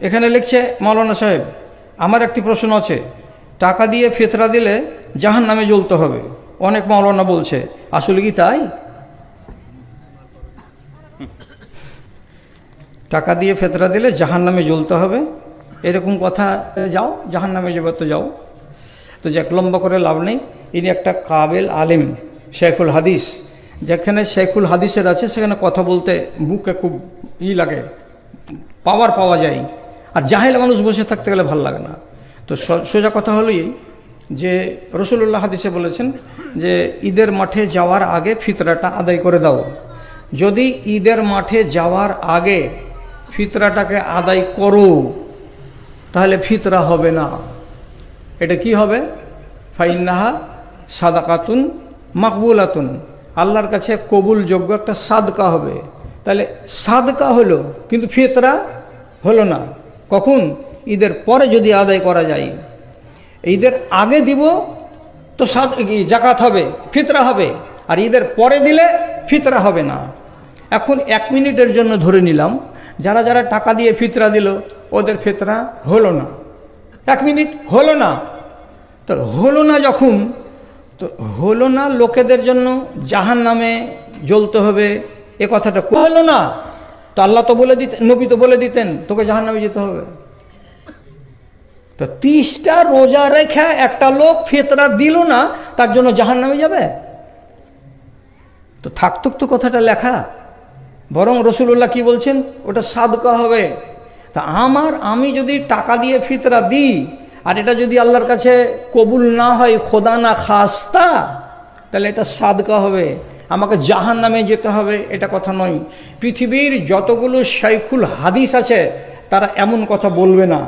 এখানে লিখছে মাওলানা সাহেব, আমার একটি প্রশ্ন আছে, টাকা দিয়ে ফিতরা দিলে জাহান্নামে জ্বলতে হবে, অনেক মাওলানা বলছে, আসলে কি তাই? টাকা দিয়ে ফিতরা দিলে জাহান্নামে জ্বলতে হবে, এরকম কথা, যাও জাহান্নামে যাবে তো যাও। তো যাক, লম্বা করে লাভ নেই। ইনি একটা কাবেল আলিম, শেখুল হাদিস। যেখানে শেখুল হাদিসের আছে সেখানে কথা বলতে বুকে খুব লাগে, পাওয়ার পাওয়া যায়। আর জাহেল মানুষ বসে থাকতে গেলে ভাল লাগে না। তো সোজা কথা হলো এই যে রাসূলুল্লাহ হাদিসে বলেছেন যে ঈদের মাঠে যাওয়ার আগে ফিতরাটা আদায় করে দাও। যদি ঈদের মাঠে যাওয়ার আগে ফিতরাটাকে আদায় করো তাহলে ফিতরা হবে না। এটা কি হবে? ফাইন্নাহা সাদাকাতুন মাকবুলাতুন, আল্লাহর কাছে কবুলযোগ্য একটা সাদকা হবে। তাহলে সাদকা হলো কিন্তু ফিতরা হলো না। কখন? ঈদের পরে যদি আদায় করা যায়। ঈদের আগে দিব তো জাকাত হবে, ফিতরা হবে, আর ঈদের পরে দিলে ফিতরা হবে না। এখন 1 মিনিটের জন্য ধরে নিলাম যারা যারা টাকা দিয়ে ফিতরা দিল ওদের ফিতরা হলো না, 1 মিনিট হলো না। তো হলো না যখন, তো হলো না, লোকেদের জন্য জাহান্নামে জ্বলতে হবে, এ কথাটা হলো না। তো আল্লাহ তো বলে দিতেন, নবী তো বলে দিতেন তোকে জাহান্নামে যেতে হবে। তো 30টা রোজা রেখে একটা লোক ফিতরা দিল না, তার জন্য জাহান্নামে যাবে? তো থাকতুক তো কথাটা লেখা। বরং রাসূলুল্লাহ কি বলছেন? ওটা সাদকা হবে। তা আমি যদি টাকা দিয়ে ফিতরা দিই আর এটা যদি আল্লাহর কাছে কবুল না হয়, খোদা না খাস্তা, তাহলে এটা সাদকা হবে, আমাকে জাহান্নামে যেতে হবে, এটা কথা নয়। পৃথিবীর যতগুলো শাইখুল হাদিস আছে তারা এমন কথা বলবে না।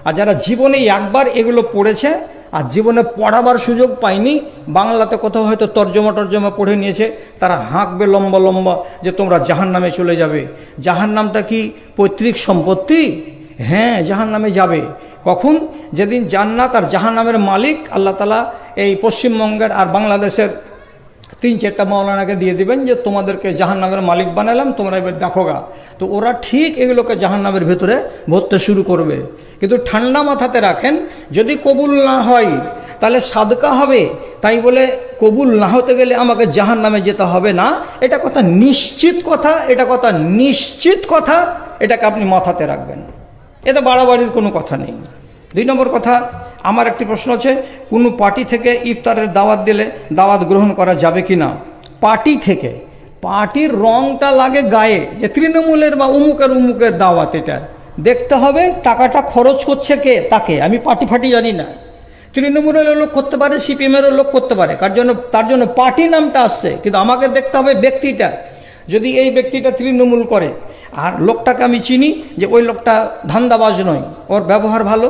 আর যারা জীবনে একবার এগুলো পড়েছে আর জীবনে পড়াবার সুযোগ পায়নি, বাংলাতে কোথাও হয়তো তর্জমা পড়ে নিয়েছে, তারা হাঁকবে লম্বা লম্বা যে তোমরা জাহান্নামে চলে যাবে। জাহান্নামটা কি পৈতৃক সম্পত্তি? হ্যাঁ, জাহান্নামে যাবে। কখন? যেদিন জান্নাত আর জাহান্নামের মালিক আল্লাহ তাআলা এই পশ্চিমবঙ্গের আর বাংলাদেশের 3-4টা মাওলানাকে দিয়ে দিবেন যে তোমাদেরকে জাহান্নামের মালিক বানালাম, তোমরা এবার দেখো গা। তো ওরা ঠিক এগুলোকে জাহান্নামের ভেতরে ভরতে শুরু করবে। কিন্তু ঠান্ডা মাথাতে রাখেন, যদি কবুল না হয় তাহলে সাদকা হবে, তাই বলে কবুল না হতে গেলে আমাকে জাহান্নামে যেতে হবে না, এটা কথা নিশ্চিত কথা, এটা কথা নিশ্চিত কথা, এটাকে আপনি মাথাতে রাখবেন। এতে বাড়াবাড়ির কোনো কথা নেই। 2 নম্বর কথা, আমার একটি প্রশ্ন আছে, কোনো পার্টি থেকে ইফতারের দাওয়াত দিলে দাওয়াত গ্রহণ করা যাবে কি না? পার্টি থেকে, পার্টির রংটা লাগে গায়ে, যে তৃণমূলের বা উমুকের দাওয়াত, এটা দেখতে হবে টাকাটা খরচ করছে কে, তাকে। আমি পার্টি ফাটি জানি না, তৃণমূলের লোক করতে পারে, সিপিএমেরও লোক করতে পারে, তার জন্য পার্টি নামটা আসছে, কিন্তু আমাকে দেখতে হবে ব্যক্তিটা। যদি এই ব্যক্তিটা তৃণমূল করে আর লোকটাকে আমি চিনি যে ওই লোকটা ধান্দাবাজ নয়, ওর ব্যবহার ভালো,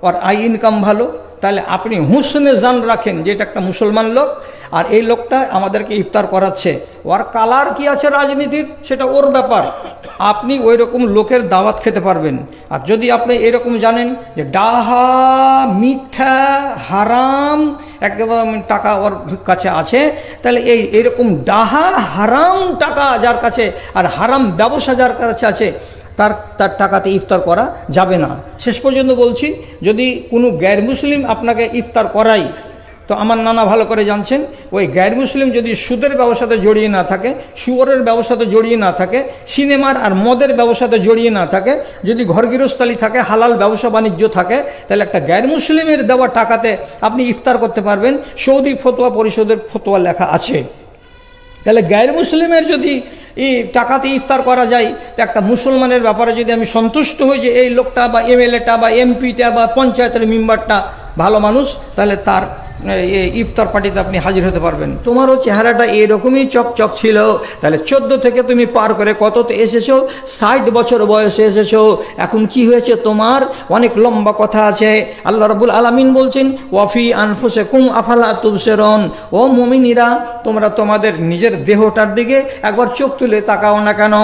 ওর আয় ইনকাম ভালো, তাহলে আপনি হুসনে জান রাখেন যে এটা একটা মুসলমান লোক আর এই লোকটা আমাদেরকে ইফতার করাচ্ছে। ওর কালার কি আছে রাজনীতির সেটা ওর ব্যাপার, আপনি ওই রকম লোকের দাওয়াত খেতে পারবেন। আর যদি আপনি এরকম জানেন যে ডাহা মিথ্যা হারাম একদম টাকা ওর কাছে আছে, তাহলে এইরকম ডাহা হারাম টাকা যার কাছে আর হারাম ব্যবসা যার কাছে আছে তার টাকাতে ইফতার করা যাবে না। শেষ পর্যন্ত বলছি, যদি কোনো গ্যার মুসলিম আপনাকে ইফতার করায়, তো আমার নানা ভালো করে জানছেন, ওই গ্যার মুসলিম যদি সুদের ব্যবসাতে জড়িয়ে না থাকে, শুয়োরের ব্যবসাতে জড়িয়ে না থাকে, সিনেমার আর মদের ব্যবসাতে জড়িয়ে না থাকে, যদি ঘর গৃহস্থালি থাকে, হালাল ব্যবসা বাণিজ্য থাকে, তাহলে একটা গ্যার মুসলিমের দেওয়া টাকাতে আপনি ইফতার করতে পারবেন। সৌদি ফতোয়া পরিষদের ফতোয়া লেখা আছে। তাহলে গ্যার মুসলিমের যদি এই টাকাতে ইফতার করা যায়, তো একটা মুসলমানের ব্যাপারে যদি আমি সন্তুষ্ট হই যে এই লোকটা বা এমএলএটা বা এমপিটা বা পঞ্চায়েতের মেম্বারটা ভালো মানুষ, তাহলে তার ইফতার পার্টিতে আপনি হাজির হতে পারবেন। তোমারও চেহারাটা এরকমই চকচক ছিল, তাহলে 14 থেকে তুমি পার করে কততে এসেছো, 60 বছর বয়সে এসেছো, এখন কি হয়েছে তোমার? অনেক লম্বা কথা আছে। আল্লাহ রাব্বুল আলামিন বলছেন, ওয়াফি আনফুসিকুম আফালা তুবসিরুন, ও মুমিনীরা তোমরা তোমাদের নিজের দেহটার দিকে একবার চোখ তুলে তাকাও না কেন?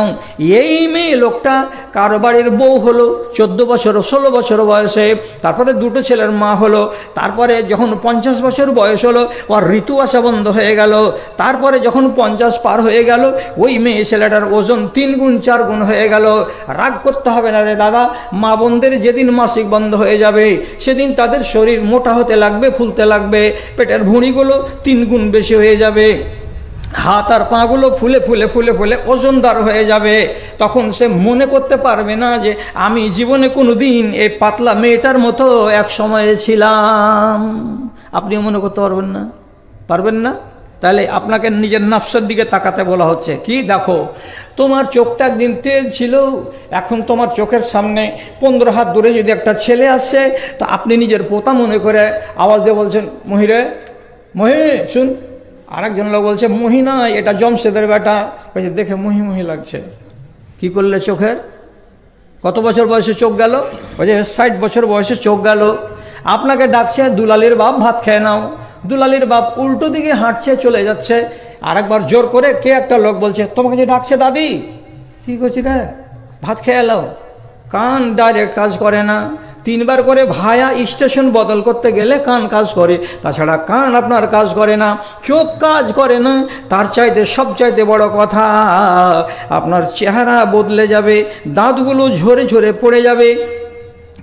এই মেয়ে লোকটা কারো বাড়ির বউ হলো 14 বছর 16 বছর বয়সে, তারপরে 2টো ছেলের মা হলো, তারপরে যখন 50 বছর বয়স হলো, ওর ঋতু আসা বন্ধ হয়ে গেল। তারপরে যখন 50 পার হয়ে গেল, ওই মেয়ে ছেলেটার ওজন 3 গুণ 4 গুণ হয়ে গেল। রাগ করতে হবে না রে দাদা, মা বোনদের যেদিন মাসিক বন্ধ হয়ে যাবে সেদিন তাদের শরীর মোটা হতে লাগবে, ফুলতে লাগবে, পেটের ভুঁড়িগুলো 3 গুণ বেশি হয়ে যাবে, হাত আর পাগুলো ফুলে ফুলে ফুলে ফুলে ওজনদার হয়ে যাবে। তখন সে মনে করতে পারবে না যে আমি জীবনে কোনোদিন এই পাতলা মেয়েটার মতো এক সময়ে ছিলাম। আপনিও মনে করতে পারবেন না, পারবেন না? তাহলে আপনাকে নিজের নফসের দিকে তাকাতে বলা হচ্ছে কি, দেখো তোমার চোখটা একদিন তেজ ছিল, এখন তোমার চোখের সামনে 15 হাত দূরে যদি একটা ছেলে আসছে, তো আপনি নিজের পোতা মনে করে আওয়াজ দিয়ে বলছেন, মহিরে মহি শুন। আর একজন লোক বলছে, মহি না, এটা জমশেদের বেটা। বলছে দেখে মহি মহি লাগছে। কি করলে চোখের? কত বছর বয়সে চোখ গেল? বলছে 60 বছর বয়সে চোখ গেল। আপনাকে ডাকছে, দুলালির বাপ ভাত খেয়ে নাও। দুলালির বাপ উল্টো দিকে হাঁটছে, চলে যাচ্ছে। আর একবার জোর করে কে একটা লোক বলছে, তোমাকে যে ডাকছে দাদি। কি করছি রে? ভাত খেয়ে এলাও। কান ডাইরেক্ট কাজ করে না, 3 বার করে ভায়া স্টেশন বদল করতে গেলে কান কাজ করে, তাছাড়া কান আপনার কাজ করে না, চোখ কাজ করে না। তার চাইতে সবচাইতে বড় কথা, আপনার চেহারা বদলে যাবে, দাঁতগুলো ঝরে ঝরে পড়ে যাবে,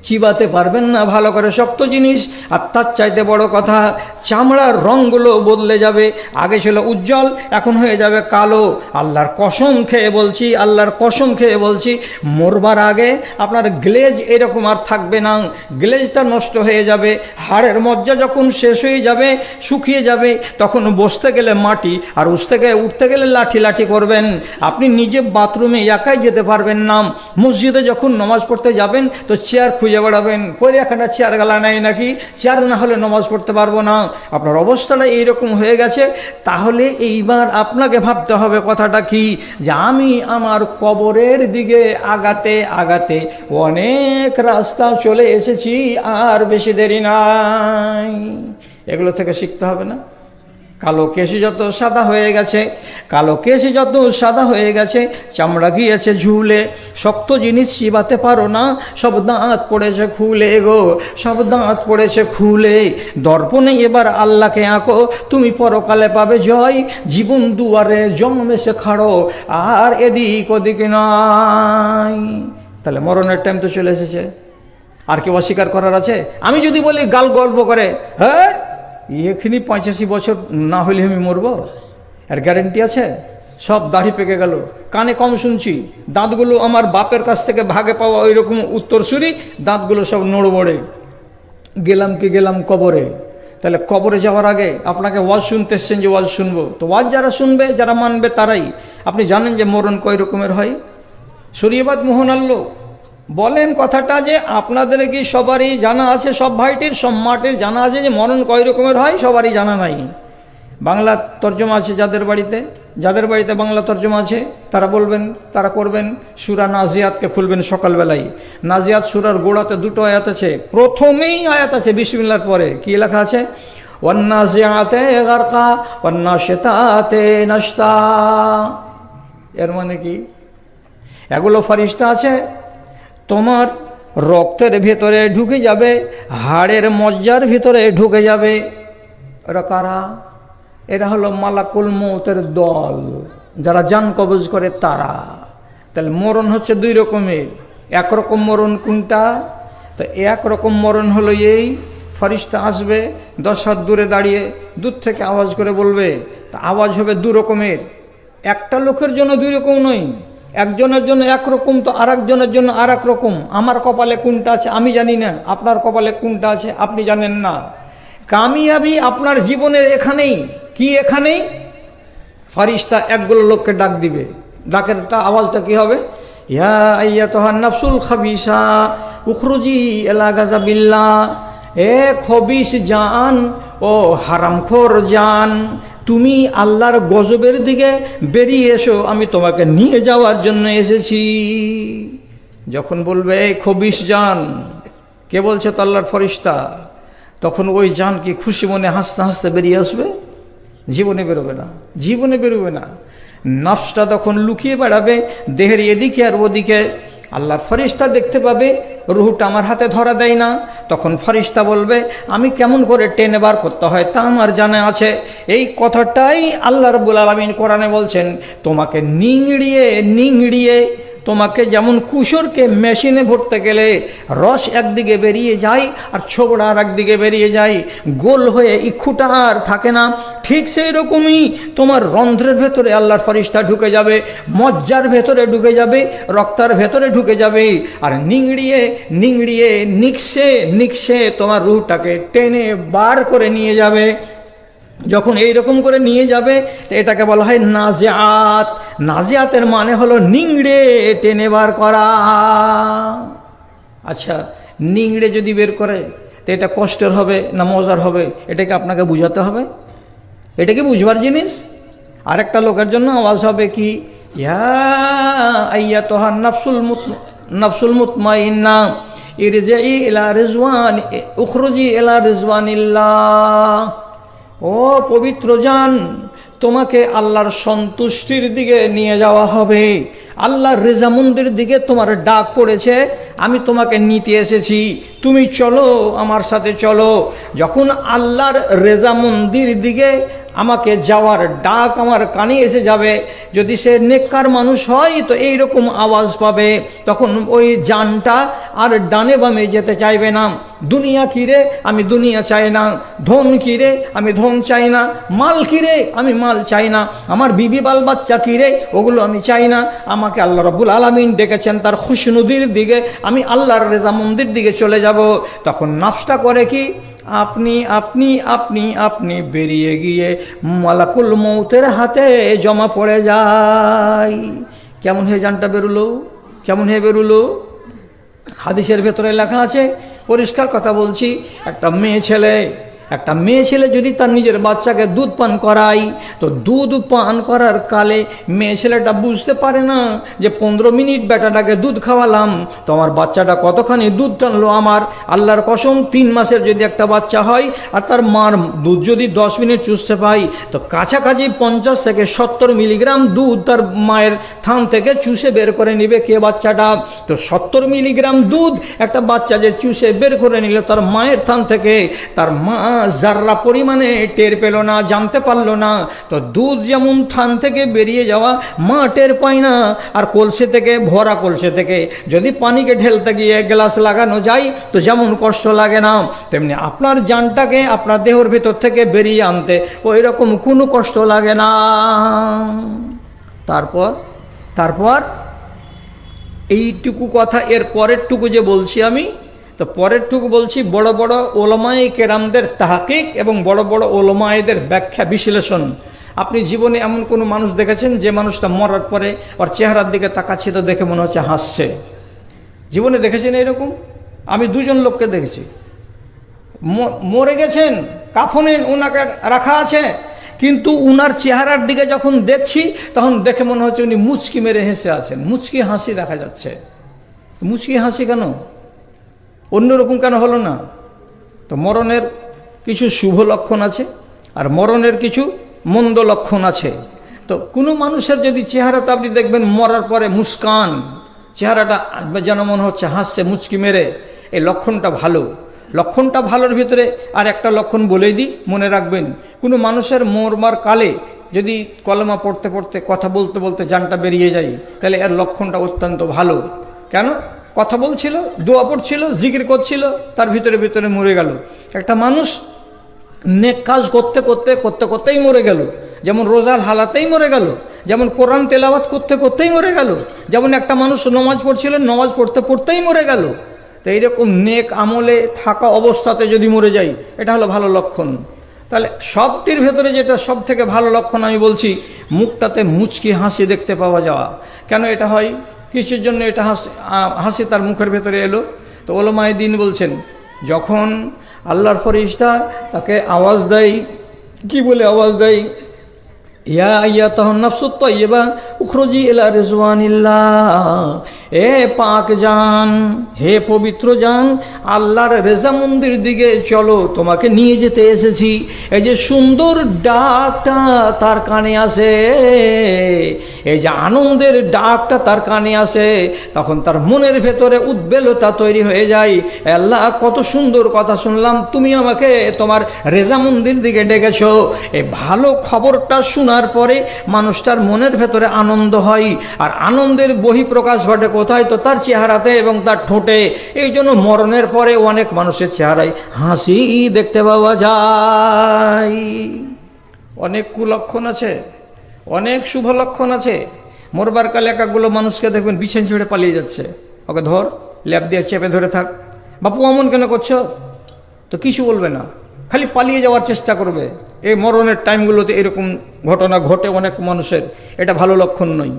চিবাতে পারবেন না ভালো করে শক্ত জিনিস। আর তার চাইতে বড় কথা, চামড়ার রঙগুলো বদলে যাবে, আগে ছিল উজ্জ্বল, এখন হয়ে যাবে কালো। আল্লাহর কসম খেয়ে বলছি, আল্লাহর কসম খেয়ে বলছি, মরবার আগে আপনার গ্লেজ এরকম আর থাকবে না, গ্লেজটা নষ্ট হয়ে যাবে। হাড়ের মজ্জা যখন শেষ হয়ে যাবে, শুকিয়ে যাবে, তখন বসতে গেলে মাটি, আর উঠতে গেলে লাঠি লাঠি করবেন। আপনি নিজে বাথরুমে একাই যেতে পারবেন না। মসজিদে যখন নামাজ পড়তে যাবেন তো চেয়ার খুঁজে বেড়াবেন, করে এখানে চেয়ার গালা নাই নাকি, চেয়ার না হলে নামাজ পড়তে পারবো না। আপনার অবস্থাটা এইরকম হয়ে গেছে। তাহলে এইবার আপনাকে ভাবতে হবে কথাটা কি, যে আমি আমার কবরের দিকে আগাতে আগাতে অনেক রাস্তা চলে এসেছি, আর বেশি দেরি নাই। এগুলো থেকে শিখতে হবে না? কালো কেশি যত সাদা হয়ে গেছে, কালো কেশি যত সাদা হয়ে গেছে, চামড়া গিয়েছে ঝুলে, শক্ত জিনিস চিবাতে পারো না, সব দাঁত পড়েছে খুলে গো, সব দাঁত পড়েছে খুলে। দর্পণে এবার আল্লাহকে আঁকো, তুমি পরকালে পাবে জয়। জীবন দুয়ারে জন্মেছে খাড়ো, আর এদিক ওদিক নাই। তাহলে মরণের টাইম তো চলে এসেছে, আর কেউ অস্বীকার করার আছে? আমি যদি বলি গাল গল্প করে, হ্যাঁ এখানে 85 বছর না হলে আমি মরবো, আর গ্যারেন্টি আছে? সব দাড়ি পেকে গেল, কানে কম শুনছি, দাঁতগুলো আমার বাপের কাছ থেকে ভাগে পাওয়া ওই রকম উত্তরসূরি, দাঁতগুলো সব নড়বড়ে। গেলাম কি গেলাম কবরে। তাহলে কবরে যাওয়ার আগে আপনাকে ওয়াজ শুনতে এসছেন, যে ওয়াজ শুনবো, তো ওয়াজ যারা শুনবে, যারা মানবে তারাই। আপনি জানেন যে মরণ কয় রকমের হয়? শরীয়বাদ মোহন আল্লো বলেন কথাটা, যে আপনাদের কি সবারই জানা আছে, সব ভাইটির সব মাটির জানা আছে যে মরণ কয় রকমের হয়? সবারই জানা নাই। বাংলা তর্জমা আছে যাদের বাড়িতে বাংলা তর্জমা আছে, তারা বলবেন, তারা করবেন। সূরা নাজিয়াতকে খুলবেন সকালবেলায়। নাজিয়াত সূরার গোড়াতে 2টো আয়াত আছে, প্রথমেই আয়াত আছে বিসমিল্লাহর পরে, কি লেখা আছে? ওয়ান্নাজিআতে গারকা ওয়ান্নাশিতাতে নাশতা। এর মানে কি? এগুলো ফেরেশতা আছে, তোমার রক্তের ভেতরে ঢুকে যাবে, হাড়ের মজ্জার ভিতরে ঢুকে যাবে। এরা কারা? এরা হলো মালাকুল মউতের দল, যারা জান কবজ করে তারা। তাহলে মরণ হচ্ছে 2 রকমের। একরকম মরণ কোনটা? তো একরকম মরণ হলো এই, ফেরেশতা আসবে 10 হাত দূরে দাঁড়িয়ে, দূর থেকে আওয়াজ করে বলবে, তা আওয়াজ হবে 2 রকমের। একটা লোকের জন্য 2 রকম নয়, একজনের জন্য একরকম, তো আর একজনের জন্য আর এক রকম। আমার কপালে কোনটা আছে আমি জানি না, আপনার কপালে কোনটা আছে আপনি জানেন না। কামিয়াবি আপনার জীবনের এখানেই। কি এখানেই? ফেরেশতা একগুলো লোককে ডাক দিবে, ডাকের আওয়াজটা কি হবে? ইয়া আইয়াতুহান নাফসুল খাবিসা উখরুজি ইলা গাযাবিল্লাহ। এ খবিস জান, ও হারামখোর জান, তুমি আল্লাহর গজবের দিকে বেরিয়ে এসো, আমি তোমাকে নিয়ে যাওয়ার জন্য এসেছি। যখন বলবে এই খবিস জান, কে বলছে? তো আল্লাহর ফেরেশতা। তখন ওই জান কি খুশি মনে হাসতে হাসতে বেরিয়ে আসবে? জীবনে বেরোবে না, জীবনে বেরোবে না। নফসটা তখন লুকিয়ে বেড়াবে দেহের এদিকে আর ওদিকে। আল্লাহর ফরিস্তা দেখতে পাবে, রুহটা আমার হাতে ধরা দেয় না। তখন ফরিস্তা বলবে আমি কেমন করে টেনে বার করতে হয় তা আমার জানা আছে। এই কথাটাই আল্লাহ রাব্বুল আলামিন কোরআনে বলছেন, তোমাকে নিংড়িয়ে নিংড়িয়ে, তোমাকে যেমন কুসুরকে মেশিনে ভরতে গেলে রস একদিকে বেরিয়ে যায় আর ছোবড়া আর একদিকে বেরিয়ে যায়, গোল হয়ে ইক্ষুটা আর থাকে না, ঠিক সেই রকমই তোমার রন্ধ্রের ভেতরে আল্লাহর ফরিস্তা ঢুকে যাবে, মজ্জার ভেতরে ঢুকে যাবে, রক্তার ভেতরে ঢুকে যাবে, আর নিংড়িয়ে নিংড়িয়ে নিকষে নিকষে তোমার রুহটাকে টেনে বার করে নিয়ে যাবে। যখন এইরকম করে নিয়ে যাবে এটাকে বলা হয় নাজিআত। নাজিআতের মানে হলো নিংড়ে টেনে বার করা। আচ্ছা, নিংড়ে যদি বের করে তো এটা কষ্টের হবে না মজার হবে, এটাকে আপনাকে বুঝাতে হবে, এটা কি বুঝবার জিনিস? আরেকটা লোকের জন্য আওয়াজ হবে কি, ইয়া আইয়াতুহান নাফসুল মুতমাইন্না ইরজিই ইলা রিজওয়ান উখরুজি ইলা রিজওয়ানিল্লাহ। ও পবিত্র জান, তোমাকে আল্লাহর সন্তুষ্টির দিকে নিয়ে যাওয়া হবে, আল্লাহর রেজামন্দির দিকে তোমার ডাক পড়েছে, আমি তোমাকে নিতে এসেছি, তুমি চলো আমার সাথে চলো। যখন আল্লাহর রেজামন্দির দিকে আমাকে যাওয়ার ডাক আমার কানে এসে যাবে, যদি সে নেককার মানুষ হয় তো এই রকম আওয়াজ পাবে, তখন ওই জানটা আর ডানে বামে যেতে চাইবে না। দুনিয়া কিরে, আমি দুনিয়া চাই না, ধন কিরে, আমি ধন চাই না, মাল কিরে, আমি মাল চাই না, আমার বিবি বাল বাচ্চা কিরে, ওগুলো আমি চাই না। আমাকে আল্লাহ রাব্বুল আলামিন ডেকেছেন তার খুশনুদির দিকে, আমি আল্লাহর রেজামন্দির দিকে চলে যাব। তখন নফসটা করে কি, আপনি আপনি আপনি আপনি বেরিয়ে গিয়ে মালাকুল মৌতের হাতে জমা পড়ে যায়। কেমন হয়ে জানটা বেরুলো, কেমন হয়ে বেরুলো? হাদিসের ভেতরে লেখা আছে, পরিষ্কার কথা বলছি, একটা মেয়ে ছেলে যদি তার নিজের বাচ্চাকে দুধ পান করায়, তো দুধ পান করার কালে মেয়ে ছেলেটা বুঝতে পারে না যে 15 মিনিট বেটাটাকে দুধ খাওয়ালাম তো আমার বাচ্চাটা কতখানি দুধ টানলো। আমার আল্লাহর কসম, 3 মাসের যদি একটা বাচ্চা হয় আর তার মার দুধ যদি 10 মিনিট চুষতে পাই, তো কাছাকাছি 50 থেকে 70 মিলিগ্রাম দুধ তার মায়ের থান থেকে চুষে বের করে নিবে কে? বাচ্চাটা। তো 70 মিলিগ্রাম দুধ একটা বাচ্চা যে চুষে বের করে নিল তার মায়ের থান থেকে, তার মা যারা পরিমাণে টের পেল না, জানতে পারলো না। তো দুধ যেমন থান থেকে বেরিয়ে যাওয়া মা টের পায় না, আর কলসি থেকে, ভরা কলসি থেকে যদি পানিকে ঢেলতে গিয়ে গ্লাস লাগানো যায় তো যেমন কষ্ট লাগে না, তেমনি আপনার জানটাকে আপনার দেহের ভিতর থেকে বেরিয়ে আনতে ওই রকম কোনো কষ্ট লাগে না। তারপর এইটুকু কথা, এর পরের টুকু যে বলছি আমি, তো পরের টুকু বলছি বড় বড় ওলামায়ে কেরামদের তাহকিক এবং বড় বড় ওলামায়েদের ব্যাখ্যা বিশ্লেষণ। আপনি জীবনে এমন কোনো মানুষ দেখেছেন যে মানুষটা মরার পরে ওর চেহারার দিকে তাকাচ্ছি তো দেখে মনে হচ্ছে হাসছে? জীবনে দেখেছেন এরকম? আমি 2 জন লোককে দেখেছি, মরে গেছেন, কাফনে ওনাকে রাখা আছে, কিন্তু উনার চেহারার দিকে যখন দেখছি তখন দেখে মনে হচ্ছে উনি মুচকি মেরে হেসে আছেন, মুচকি হাসি দেখা যাচ্ছে। মুচকি হাসি কেন? অন্যরকম কেন হলো না? তো মরণের কিছু শুভ লক্ষণ আছে আর মরণের কিছু মন্দ লক্ষণ আছে। তো কোনো মানুষের যদি চেহারাটা আপনি দেখবেন মরার পরে মুস্কান, চেহারাটা যেন মনে হচ্ছে হাসছে মুচকি মেরে, এই লক্ষণটা ভালো। লক্ষণটা ভালোর ভিতরে আর একটা লক্ষণ বলেই দিই, মনে রাখবেন, কোনো মানুষের মরবার কালে যদি কলমা পড়তে পড়তে, কথা বলতে বলতে জানটা বেরিয়ে যায়, তাহলে এর লক্ষণটা অত্যন্ত ভালো। কেন? কথা বলছিল, দোয়া পড়ছিল, জিকির করছিল, তার ভিতরে ভিতরে মরে গেল। একটা মানুষ নেক কাজ করতে করতে করতে করতেই মরে গেল, যেমন রোজার হালাতেই মরে গেল, যেমন কোরআন তেলাওয়াত করতে করতেই মরে গেল, যেমন একটা মানুষ নমাজ পড়ছিল, নমাজ পড়তে পড়তেই মরে গেল। তো এইরকম নেক আমলে থাকা অবস্থাতে যদি মরে যাই, এটা হলো ভালো লক্ষণ। তাহলে সবটির ভেতরে যেটা সব থেকে ভালো লক্ষণ আমি বলছি, মুখটাতে মুচকি হাসি দেখতে পাওয়া যাওয়া। কেন এটা হয়? কিসের জন্য এটা হাসি তার মুখের ভেতরে এলো? তো ওলামায়ে দ্বীন বলছেন, যখন আল্লাহর ফেরেশতা তাকে আওয়াজ দেয়, কি বলে আওয়াজ দেয়? ইয়া আইয়াতুহান নাফসুত তাইয়্যিবা উখরুজি ইলা রিজওয়ানিল্লাহ, এ পাক জান, হে পবিত্র জান, আল্লাহর রেজামন্দির দিকে চলো, তোমাকে নিয়ে যেতে এসেছি। এই যে সুন্দর ডাকটা তার কানে আসে, এই যে আনন্দের ডাকটা তার কানে আসে, তখন তার মনের ভেতরে উদ্বেলতা তৈরি হয়ে যায়। আল্লাহ, কত সুন্দর কথা শুনলাম, তুমি আমাকে তোমার রেজামন্দির দিকে ডেকেছ। এই ভালো খবরটা শোনার পরে মানুষটার মনের ভেতরে আনন্দ হয়, আর আনন্দের বহিঃপ্রকাশ ঘটে কোথায়? তো তার চেহারাতে এবং তার ঠোঁটে। এই জন্য মরণের পরে অনেক মানুষের চেহারায় হাসি দেখতে পাওয়া যায়। অনেক কুলক্ষণ আছে, অনেক শুভ লক্ষণ আছে। মরবার কালে একাগুলো মানুষকে দেখবেন বিছান ছেড়ে পালিয়ে যাচ্ছে, ওকে ধর, ল্যাব দিয়ে চেপে ধরে থাক, বাপু অমন কেন করছো, তো কিছু বলবে না, খালি পালিয়ে যাওয়ার চেষ্টা করবে। এই মরণের টাইমগুলোতে এরকম ঘটনা ঘটে অনেক মানুষের। এটা ভালো লক্ষণ নয়,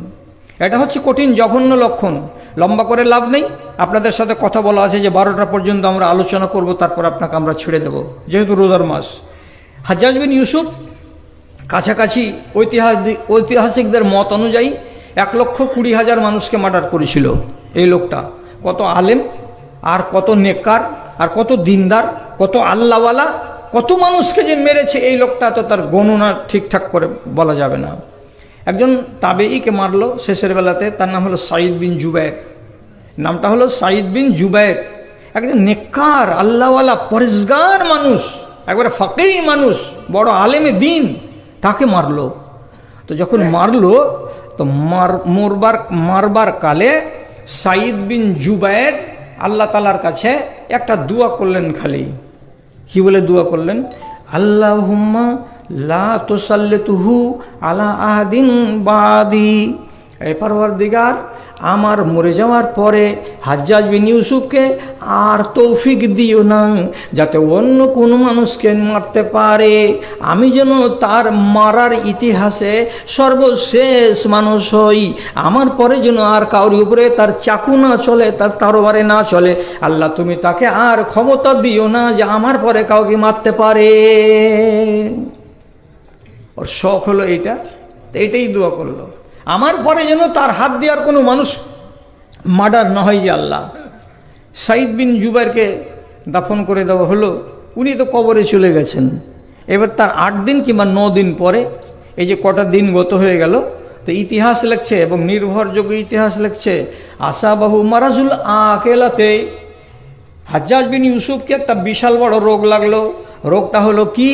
এটা হচ্ছে কঠিন জঘন্য লক্ষণ। লম্বা করে লাভ নেই, আপনাদের সাথে কথা বলা আছে যে 12টা পর্যন্ত আমরা আলোচনা করব, তারপর আপনাকে আমরা ছেড়ে দেব, যেহেতু রোজার মাস। হাজ্জাজ বিন ইউসুফ কাছাকাছি ঐতিহাসিকদের মত অনুযায়ী 1,20,000 মানুষকে মার্ডার করেছিল এই লোকটা। কত আলেম আর কত নেককার আর কত দিনদার, কত আল্লাহওয়ালা, কত মানুষকে যে মেরেছে এই লোকটা, তো তার গণনা ঠিকঠাক করে বলা যাবে না। একজন তাবেঈকে মারলো শেষের বেলাতে, তার নাম হলো সাঈদ বিন জুবায়ের। নামটা হলো সাঈদ বিন জুবায়ের। একজন নেককার আল্লাহওয়ালা পরেজগার মানুষ, একবারে ফাকিহ মানুষ, বড় আলেমে দিন, তাকে মারলো। তো যখন মারলো, তো মারবার কালে সাঈদ বিন জুবায়ের আল্লাহ তাআলার কাছে একটা দোয়া করলেন। খালি কি বলে দোয়া করলেন? আল্লাহুম্মা লা তুসাল্লিতুহু আলা আহাদিন বাদি, এই পরওয়ারদিগার, আমার মরে যাওয়ার পরে হাজ্জাজ বিন ইউসুফকে আর তৌফিক দিও না যাতে অন্য কোনো মানুষকে মারতে পারে, আমি যেন তার মারার ইতিহাসে সর্বশেষ মানুষ হই, আমার পরে যেন আর কাউর উপরে তার চাকু না চলে, তার তরবারে না চলে। আল্লাহ, তুমি তাকে আর ক্ষমতা দিও না যে আমার পরে কাউকে মারতে পারে। ওর শখ হলো এইটা, এইটাই দোয়া করলো, আমার পরে যেন তার হাত দেওয়ার কোনো মানুষ মার্ডার না হয়। যে আল্লাহ, সাঈদ বিন জুবায়েরকে দাফন করে দেওয়া হলো। উনি তো কবরে চলে গেছেন। এবার তার 8 দিন কিংবা 9 দিন পরে, এই যে কটা দিন গত হয়ে গেল, তো ইতিহাস লেখছে এবং নির্ভরযোগ্য ইতিহাস লেখছে, আসাবাহু মারাজুল আকেলাতে, হাজ্জাজ বিন ইউসুফকে একটা বিশাল বড় রোগ লাগলো। রোগটা হলো কি?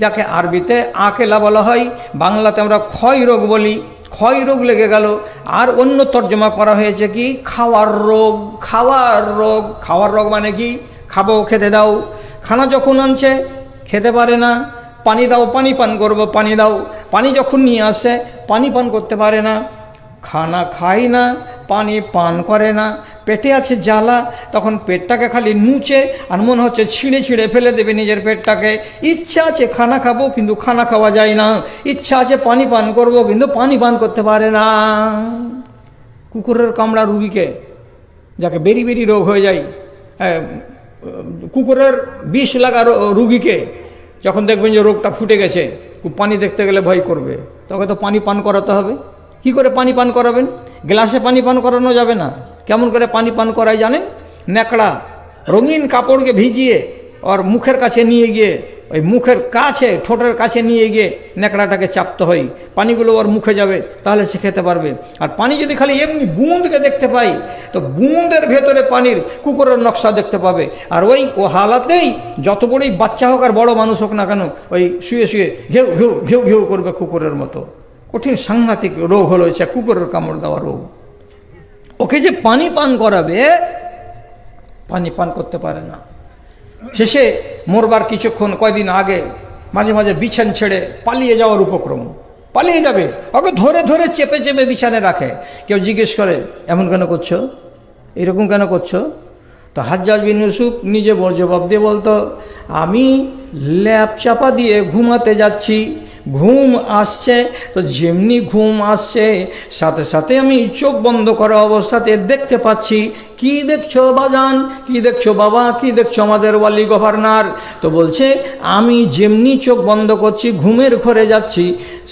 যাকে আরবিতে আকেলা বলা হয়, বাংলাতে আমরা ক্ষয় রোগ বলি। ক্ষয় রোগ লেগে গেল। আর অন্য তর্জমা করা হয়েছে কি? খাওয়ার রোগ। খাওয়ার রোগ, খাওয়ার রোগ মানে কি? খাবো, খেতে দাও। খানা যখন আনছে খেতে পারে না, পানি দাও, পানি পান করবো, পানি দাও। পানি যখন নিয়ে আসে পানি পান করতে পারে না, খানা খায় না, পানি পান করে না, পেটে আছে জ্বালা, তখন পেটটাকে খালি নুচে আর মনে হচ্ছে ছিঁড়ে ছিঁড়ে ফেলে দেবে নিজের পেটটাকে। ইচ্ছা আছে খানা খাবো কিন্তু খানা খাওয়া যায় না, ইচ্ছা আছে পানি পান করবো কিন্তু পানি পান করতে পারে না। কুকুরের কামড়া রুগীকে, যাকে বেরি বেরি রোগ হয়ে যায়, কুকুরের বিষ লাগা রুগীকে যখন দেখবেন যে রোগটা ফুটে গেছে, পানি দেখতে গেলে ভয় করবে, তখন তো পানি পান করাতে হবে। কি করে পানি পান করাবেন? গ্লাসে পানি পান করানো যাবে না। কেমন করে পানি পান করায় জানেন? ন্যাকড়া রঙিন কাপড়কে ভিজিয়ে ওর মুখের কাছে নিয়ে গিয়ে, ওই মুখের কাছে, ঠোঁটের কাছে নিয়ে গিয়ে ন্যাকড়াটাকে চাপতে হয়, পানিগুলো ওর মুখে যাবে, তাহলে সে খেতে পারবে। আর পানি যদি খালি এমনি বুঁদকে দেখতে পাই, তো বুঁদের ভেতরে পানির কুকুরের নকশা দেখতে পাবে। আর ও হালাতেই যত বড়ই বাচ্চা হোক আর বড় মানুষ হোক না কেন, ওই শুয়ে শুয়ে ঘেউ ঘেউ ঘেউ ঘেউ করবে কুকুরের মতো। কঠিন সাংঘাতিক রোগ হলো এটা, কুকুরের কামড় দেওয়া রোগ। ওকে যে পানি পান করাবে, পানি পান করতে পারে না। শেষে মরবার কিছুক্ষণ কয়দিন আগে মাঝে মাঝে বিছান ছেড়ে পালিয়ে যাওয়ার উপক্রম, পালিয়ে যাবে। ওকে ধরে ধরে চেপে চেপে বিছানে রাখে। কেউ জিজ্ঞেস করে, এমন কেন করছো, এরকম কেন করছো? তো হাজ্জাজ বিন ইউসুফ নিজে জবাব দিয়ে বলতো, আমি ল্যাপ চাপা দিয়ে ঘুমাতে যাচ্ছি, ঘুম আসছে, তো যেমনি ঘুম আসছে সাথে সাথে আমি চোখ বন্ধ করা অবস্থাতে দেখতে পাচ্ছি কি দেখছো বাজান, কি দেখছো বাবা, কি দেখছো আমাদের ওয়ালি গভর্নর? তো বলছে আমি যেমনি চোখ বন্ধ করছি ঘুমের ঘরে যাচ্ছি,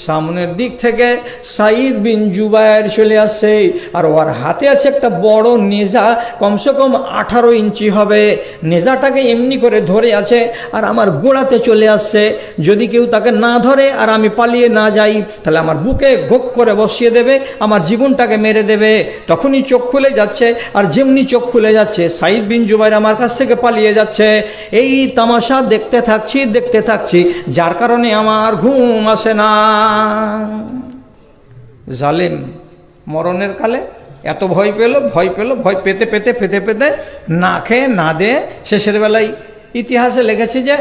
সামনের দিক থেকে সাঈদ বিন জুবায়ের চলে আসছে, আর ওর হাতে আছে একটা বড় নেজা, কমসে কম 18 ইঞ্চি হবে। নেজাটাকে এমনি করে ধরে আছে আর আমার গোড়াতে চলে আসছে। যদি কেউ তাকে না ধরে আর আমি পালিয়ে না যাই, তাহলে আমার বুকে গোক করে বসিয়ে দেবে, আমার জীবনটাকে মেরে দেবে। তখনই চোখ খুলে যাচ্ছে, আর যেমনি চোখ খুলে যাচ্ছে সাঈদ বিন জুবায়ের আমার কাছ থেকে পালিয়ে যাচ্ছে। এই তামাশা দেখতে থাকছি, যার কারণে আমার ঘুম আসে না। জালেম মরণের কালে এত ভয় পেল, ভয় পেতে না খেয়ে না দে শেষের বেলায় ইতিহাসে লেগেছে যে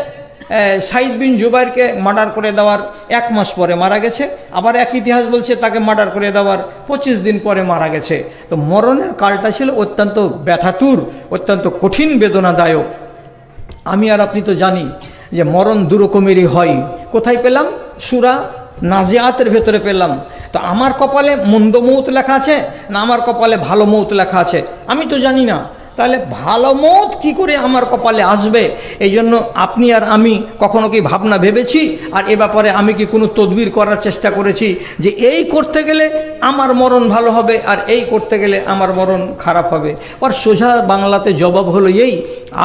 সাঈদ বিন জুবায়েরকে মার্ডার করে দেওয়ার 1 মাস পরে মারা গেছে। আবার এক ইতিহাস বলছে তাকে মার্ডার করে দেওয়ার 25 দিন পরে মারা গেছে। তো মরণের কালটা ছিল অত্যন্ত ব্যথাতুর, অত্যন্ত কঠিন বেদনাদায়ক। আমি আর আপনি তো জানি যে মরণ দুরকমেরই হয়। কোথায় পেলাম? সূরা নাজিয়াতের ভেতরে পেলাম। তো আমার কপালে মন্দ মৌত লেখা আছে না আমার কপালে ভালো মৌত লেখা আছে? আমি তো জানি না। তাহলে ভালো মৌত কি করে আমার কপালে আসবে? এই জন্য আপনি আর আমি কখনো কি ভাবনা ভেবেছি? আর এ ব্যাপারে আমি কি কোনো তদবির করার চেষ্টা করেছি যে এই করতে গেলে আমার মরণ ভালো হবে আর এই করতে গেলে আমার মরণ খারাপ হবে? আর সোজা বাংলাতে জবাব হলো এই,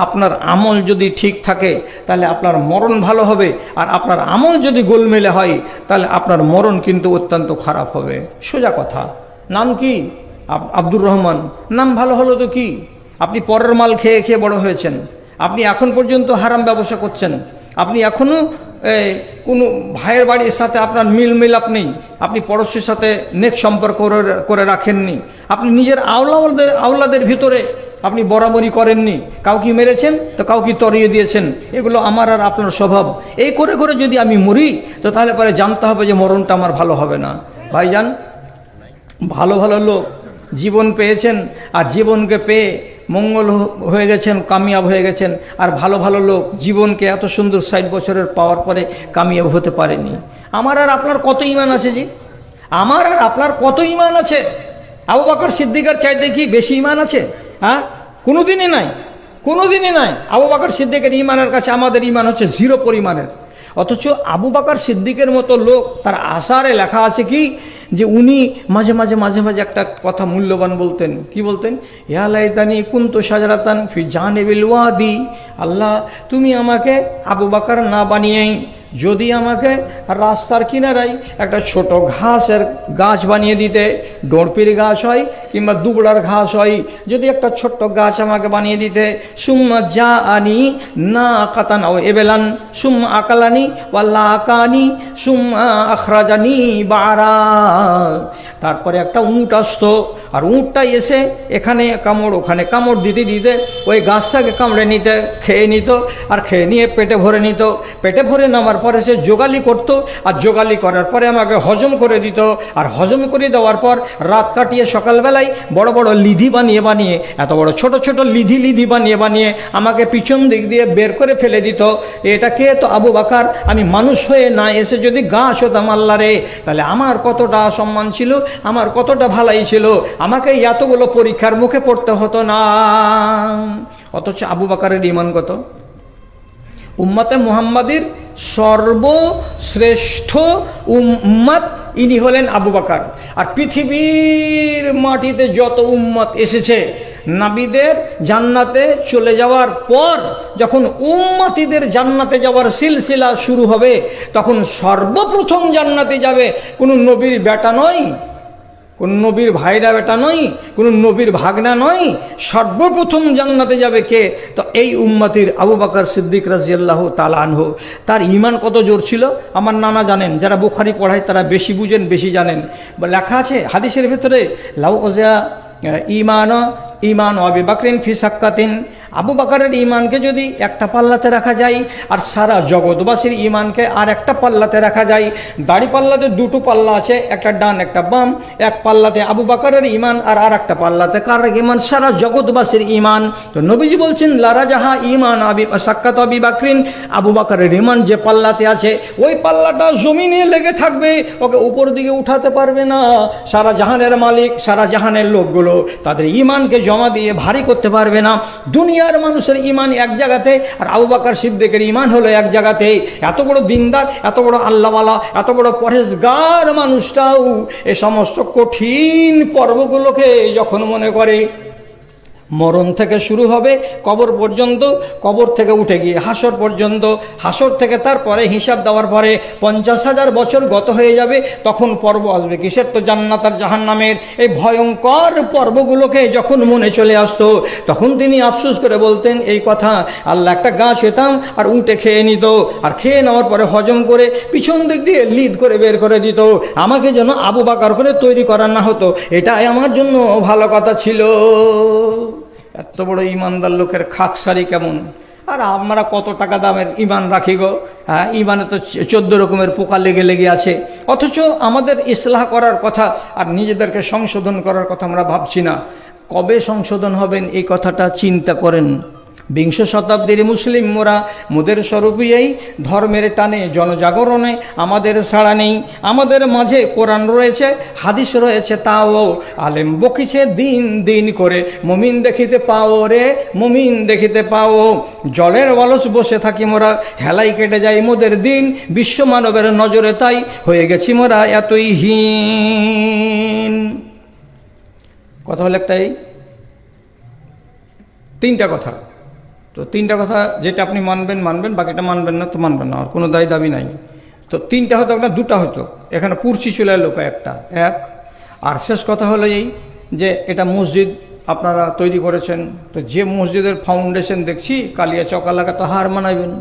আপনার আমল যদি ঠিক থাকে তাহলে আপনার মরণ ভালো হবে, আর আপনার আমল যদি গোলমেলে হয় তাহলে আপনার মরণ কিন্তু অত্যন্ত খারাপ হবে। সোজা কথা। নাম কি? আব্দুর রহমান। নাম ভালো হলো তো কি? আপনি পরের মাল খেয়ে খেয়ে বড় হয়েছেন, আপনি এখন পর্যন্ত হারাম ব্যবসা করছেন, আপনি এখনও কোনো ভাইয়ের বাড়ির সাথে আপনার মিলাপ নেই, আপনি পড়োশির সাথে নেক সম্পর্ক করে রাখেননি, আপনি নিজের আওলাদের ভিতরে আপনি বরাবরই করেননি, কাউকে মেরেছেন তো কাউকে তরিয়ে দিয়েছেন। এগুলো আমার আর আপনার স্বভাব। এই করে করে যদি আমি মরি তো তাহলে পরে জানতে হবে যে মরণটা আমার ভালো হবে না। ভাইজান, ভালো ভালো লোক জীবন পেয়েছেন আর জীবনকে পেয়ে মঙ্গল হয়ে গেছেন, কামিয়াব হয়ে গেছেন। আর ভালো ভালো লোক জীবনকে এত সুন্দর 60 বছরের পাওয়ার পরে কামিয়াব হতে পারেনি। আমার আর আপনার কত ঈমান আছে জি? আমার আর আপনার কত ঈমান আছে? আবু বকর সিদ্দিকের চাইতে কি বেশি ঈমান আছে? হ্যাঁ, কোনোদিনই নাই, কোনোদিনই নাই। আবু বকর সিদ্দিকের ঈমানের কাছে আমাদের ঈমান হচ্ছে 0 পরিমাণের। অথচ আবু বকর সিদ্দিকের মতো লোক, তার আসারে লেখা আছে কি যে উনি মাঝে মাঝে একটা কথা মূল্যবান বলতেন। কি বলতেন? ইয়া লাইতানি কুনতু শাজারাতান ফি জানিবিল ওয়াদি, আল্লাহ তুমি আমাকে আবু বকর না বানিয়ে যদি আমাকে রাস্তার কিনারায় একটা ছোট ঘাসের গাছ বানিয়ে দিতে, ডোরপির গাছ হয় কিংবা দুবড়ার ঘাস হয়, যদি একটা ছোট্ট গাছ আমাকে বানিয়ে দিতে, সুম্মা যা আনি না কাতান ও এবেলান সুম্মা আকালানি ওয়াল্লা আকানি সুম্মা আখরাজানি বারা, তারপরে একটা উঁট আসতো, আর উঁটটা এসে এখানে কামড় ওখানে কামড় দিতে দিতে ওই গাছটাকে কামড়ে নিতে, খেয়ে নিত, আর খেয়ে নিয়ে পেটে ভরে নিত। পেটে ভরে নামার পরে সে যোগালি করত, আর যোগালি করার পরে আমাকে হজম করে দিত, আর হজম করে দেওয়ার পর রাত কাটিয়ে সকালবেলায় বড় বড় লিধি বানিয়ে এত বড় ছোট ছোট লিধি বানিয়ে আমাকে পিছন দিক দিয়ে বের করে ফেলে দিত। এটাকে তো আবু বকর, আমি মানুষ হয়ে না এসে যদি গাছ হতাম আল্লাহ রে, তাহলে আমার কতটা সম্মান ছিল, আমার কতটা ভালাই ছিল, আমাকে এতগুলো পরীক্ষার মুখে পড়তে হতো না। অথচ আবু বকরের ঈমান কত? উম্মতে মুহাম্মাদির সর্বশ্রেষ্ঠ উম্মত ইনি হলেন আবু বকর। আর পৃথিবীর মাটিতে যত উম্মত এসেছে, নবীদের জান্নাতে চলে যাওয়ার পর যখন উম্মতিদের জান্নাতে যাওয়ার সিলসিলা শুরু হবে, তখন সর্বপ্রথম জান্নাতে যাবে কোনো নবীর বেটা নয়, কোন নবীর ভাইরা বেটা নয়, কোন নবীর ভাগনা নয়, সর্বপ্রথম জান্নাতে যাবে কে? তো এই উম্মতির আবু বকর সিদ্দিক রাদিয়াল্লাহু তাআলা আনহু। তার ঈমান কত জোর ছিল আমার নানা জানেন, যারা বুখারী পড়ায় তারা বেশি বুঝেন, বেশি জানেন। লেখা আছে হাদিসের ভিতরে, লাউ ওজা ঈমান আবি বকরিন ফি সাক্কাতিন, আবু বকরের ঈমানকে যদি একটা পাল্লাতে রাখা যায় আর সারা জগৎবাসীর ঈমানকে আর একটা পাল্লাতে রাখা যায়, দাড়ি পাল্লাতে 2টো পাল্লা আছে, একটা ডান একটা বাম, এক পাল্লাতে আবু বকরের ঈমান আর একটা পাল্লাতে কার ঈমান? সারা জগৎবাসীর ঈমান। তো নবীজি বলছেন লারা জাহা ঈমান আবি সাক্কাত আবি বকরিন, আবু বকরের ঈমান যে পাল্লাতে আছে ওই পাল্লাটা জমিনে লেগে থাকবে, ওকে উপর দিকে উঠাতে পারবে না। সারা জাহানের মালিক, সারা জাহানের লোকগুলো তাদের ইমানকে জমা দিয়ে ভারী করতে পারবে না। দুনিয়ার মানুষের ইমান এক জায়গাতে, আর আবু বকর সিদ্দিকের ইমান হলো এক জায়গাতে। এত বড় দিনদার, এত বড় আল্লাহওয়ালা, এত বড় পরহেজগার মানুষটাও এই সমস্ত কঠিন পর্বগুলোকে যখন মনে করে, মরণ থেকে শুরু হবে কবর পর্যন্ত, কবর থেকে উঠে গিয়ে হাসর পর্যন্ত, হাসর থেকে তারপরে হিসাব দেওয়ার পরে 50,000 বছর গত হয়ে যাবে, তখন পর্ব আসবে কিসের? তো জান্নাত আর জাহান্নামের এই ভয়ঙ্কর পর্বগুলোকে যখন মনে চলে আসতো, তখন তিনি আফসোস করে বলতেন এই কথা, আল্লাহ একটা গাছ হতাম আর উঠে খেয়ে নিত, আর খেয়ে নেওয়ার পরে হজম করে পিছন দিক দিয়ে লিদ করে বের করে দিত, আমাকে যেন আবু বকর করে তৈরি করা না হতো, এটাই আমার জন্য ভালো কথা ছিল। এত বড় ইমানদার লোকের খাকসারি কেমন! আর আমরা কত টাকা দামের ইমান রাখি গো, হ্যাঁ, ইমানে তো 14 রকমের পোকা লেগে লেগে আছে, অথচ আমাদের ইসলাহ করার কথা আর নিজেদেরকে সংশোধন করার কথা আমরা ভাবছি না। কবে সংশোধন হবেন এই কথাটা চিন্তা করেন। 20 শতাব্দীর মুসলিম মোরা মোদের স্বরূপই এই ধর্মের টানে জনজাগরণে আমাদের ছাড়া নেই। আমাদের মাঝে কোরআন রয়েছে, হাদিস রয়েছে, তাও আলেম বকিছে দিন দিন করে, মুমিন দেখিতে পাও রে মুমিন দেখিতে পাও। জলের অলস বসে থাকি মোরা, হেলাই কেটে যায় মোদের দিন, বিশ্ব মানবের নজরে তাই হয়ে গেছি মোরা এতই হীন। কথা হলো একটাই, 3টা কথা। তো 3টা কথা যেটা আপনি মানবেন মানবেন, বাকিটা মানবেন না তো মানবেন না, আর কোনো দায় দাবি নাই। তো 3টা হতো না, 2টা হতো, এখানে পুরছি চলে এলো একটা এক। আর শেষ কথা হলো এই যে এটা মসজিদ আপনারা তৈরি করেছেন, তো যে মসজিদের ফাউন্ডেশন দেখছি কালিয়া চক এলাকা, তো হার মানাইবেন।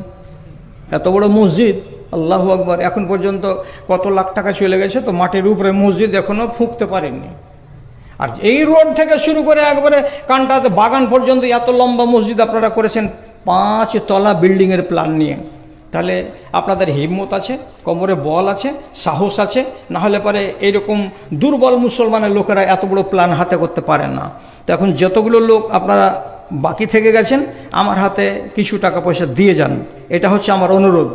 এত বড় মসজিদ, আল্লাহু আকবার, এখন পর্যন্ত কত লাখ টাকা চলে গেছে, তো মাটির উপরে মসজিদ এখনও ফুঁকতে পারেননি। আর এই রোড থেকে শুরু করে একবারে কানটাতে বাগান পর্যন্ত এত লম্বা মসজিদ আপনারা করেছেন 5 তলা বিল্ডিংয়ের প্ল্যান নিয়ে। তাহলে আপনাদের হিম্মত আছে, কোমরে বল আছে, সাহস আছে, না হলে পরে এইরকম দুর্বল মুসলমানের লোকেরা এত বড় প্ল্যান হাতে করতে পারে না। তো এখন যতগুলো লোক আপনারা বাকি থেকে গেছেন, আমার হাতে কিছু টাকা পয়সা দিয়ে যান, এটা হচ্ছে আমার অনুরোধ।